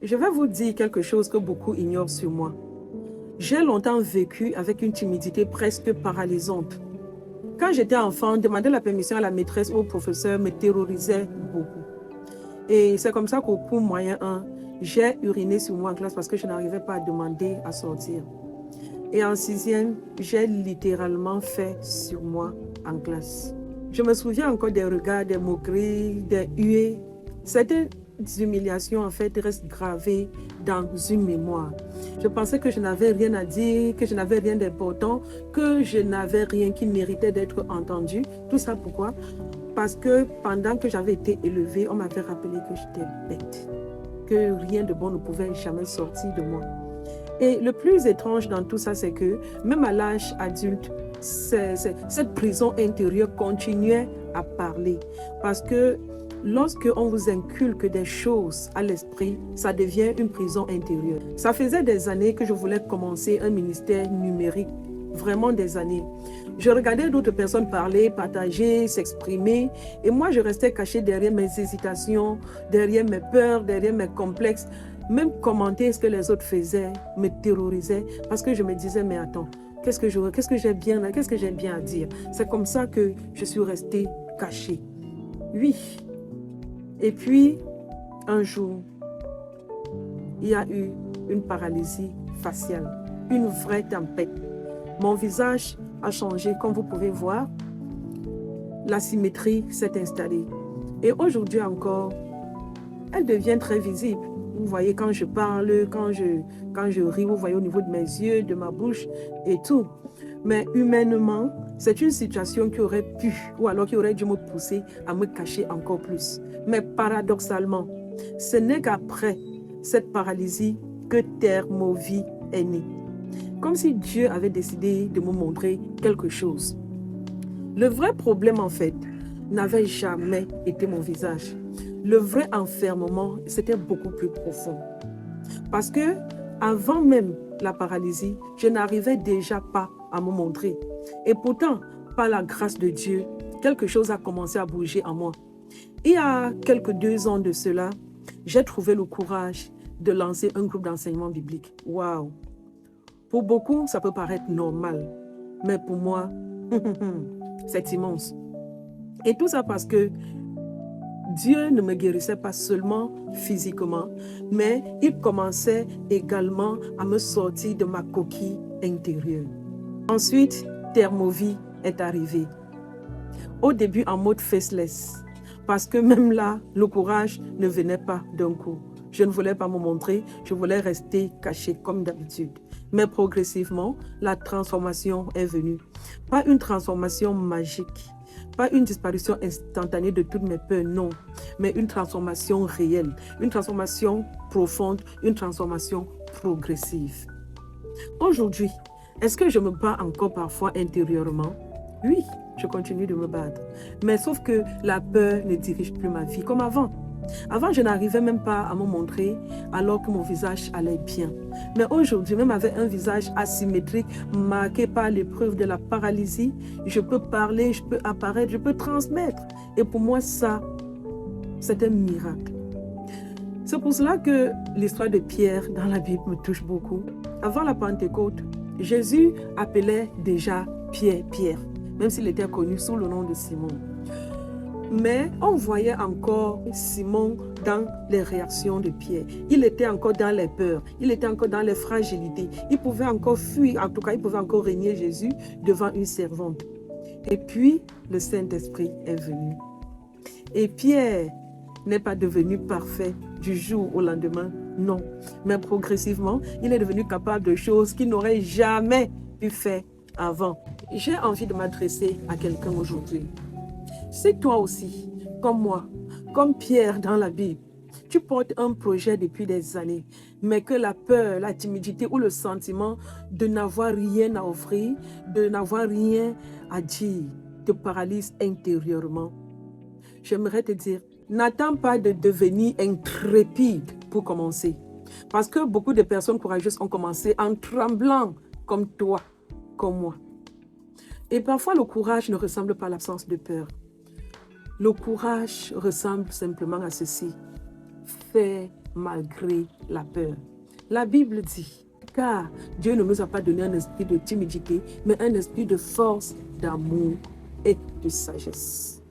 Je vais vous dire quelque chose que beaucoup ignorent sur moi. J'ai longtemps vécu avec une timidité presque paralysante. Quand j'étais enfant, demander la permission à la maîtresse ou au professeur me terrorisait beaucoup. Et c'est comme ça qu'au cours moyen 1, j'ai uriné sur moi en classe parce que je n'arrivais pas à demander à sortir. Et en 6e, j'ai littéralement fait sur moi en classe. Je me souviens encore des regards, des moqueries, des huées. Certaines humiliations, en fait, restent gravées dans une mémoire. Je pensais que je n'avais rien à dire, que je n'avais rien d'important, que je n'avais rien qui méritait d'être entendu. Tout ça pourquoi? Parce que pendant que j'avais été élevée, on m'avait rappelé que j'étais bête, que rien de bon ne pouvait jamais sortir de moi. Et le plus étrange dans tout ça, c'est que même à l'âge adulte, cette prison intérieure continuait à parler. Parce que lorsque on vous inculque des choses à l'esprit, ça devient une prison intérieure. Ça faisait des années que je voulais commencer un ministère numérique, vraiment des années. Je regardais d'autres personnes parler, partager, s'exprimer, et moi je restais cachée derrière mes hésitations, derrière mes peurs, derrière mes complexes. Même commenter ce que les autres faisaient me terrorisait parce que je me disais, mais attends, qu'est-ce que j'ai bien là, qu'est-ce que j'ai bien à dire? C'est comme ça que je suis restée cachée. Oui. Et puis, un jour, il y a eu une paralysie faciale, une vraie tempête. Mon visage a changé, comme vous pouvez voir. La symétrie s'est installée. Et aujourd'hui encore, elle devient très visible. Vous voyez quand je parle, quand je ris, vous voyez au niveau de mes yeux, de ma bouche et tout. Mais humainement, c'est une situation qui aurait pu, ou alors qui aurait dû me pousser à me cacher encore plus. Mais paradoxalement, ce n'est qu'après cette paralysie que Thermovie est née. Comme si Dieu avait décidé de me montrer quelque chose. Le vrai problème, en fait, n'avait jamais été mon visage. Le vrai enfermement, c'était beaucoup plus profond. Parce que, avant même la paralysie, je n'arrivais déjà pas à me montrer. Et pourtant, par la grâce de Dieu, quelque chose a commencé à bouger en moi. Il y a quelques 2 ans de cela, j'ai trouvé le courage de lancer un groupe d'enseignement biblique. Waouh! Pour beaucoup, ça peut paraître normal. Mais pour moi, c'est immense. Et tout ça parce que Dieu ne me guérissait pas seulement physiquement, mais il commençait également à me sortir de ma coquille intérieure. Ensuite, Thermovie est arrivé. Au début en mode faceless, parce que même là, le courage ne venait pas d'un coup. Je ne voulais pas me montrer, je voulais rester cachée comme d'habitude. Mais progressivement, la transformation est venue. Pas une transformation magique, pas une disparition instantanée de toutes mes peurs, non, mais une transformation réelle, une transformation profonde, une transformation progressive. Aujourd'hui, est-ce que je me bats encore parfois intérieurement? Oui, je continue de me battre. Mais sauf que la peur ne dirige plus ma vie comme avant. Avant, je n'arrivais même pas à me montrer alors que mon visage allait bien. Mais aujourd'hui, même avec un visage asymétrique marqué par l'épreuve de la paralysie, je peux parler, je peux apparaître, je peux transmettre. Et pour moi, ça, c'est un miracle. C'est pour cela que l'histoire de Pierre dans la Bible me touche beaucoup. Avant la Pentecôte, Jésus appelait déjà Pierre, Pierre, même s'il était connu sous le nom de Simon. Mais on voyait encore Simon dans les réactions de Pierre. Il était encore dans les peurs, il était encore dans les fragilités. Il pouvait encore fuir, en tout cas, il pouvait encore régner Jésus devant une servante. Et puis, le Saint-Esprit est venu. Et Pierre n'est pas devenu parfait du jour au lendemain, non. Mais progressivement, il est devenu capable de choses qu'il n'aurait jamais pu faire avant. J'ai envie de m'adresser à quelqu'un aujourd'hui. Si toi aussi, comme moi, comme Pierre dans la Bible, tu portes un projet depuis des années, mais que la peur, la timidité ou le sentiment de n'avoir rien à offrir, de n'avoir rien à dire, te paralyse intérieurement, j'aimerais te dire, n'attends pas de devenir intrépide pour commencer. Parce que beaucoup de personnes courageuses ont commencé en tremblant, comme toi, comme moi. Et parfois, le courage ne ressemble pas à l'absence de peur. Le courage ressemble simplement à ceci. Faire malgré la peur. La Bible dit, car Dieu ne nous a pas donné un esprit de timidité, mais un esprit de force, d'amour et de sagesse.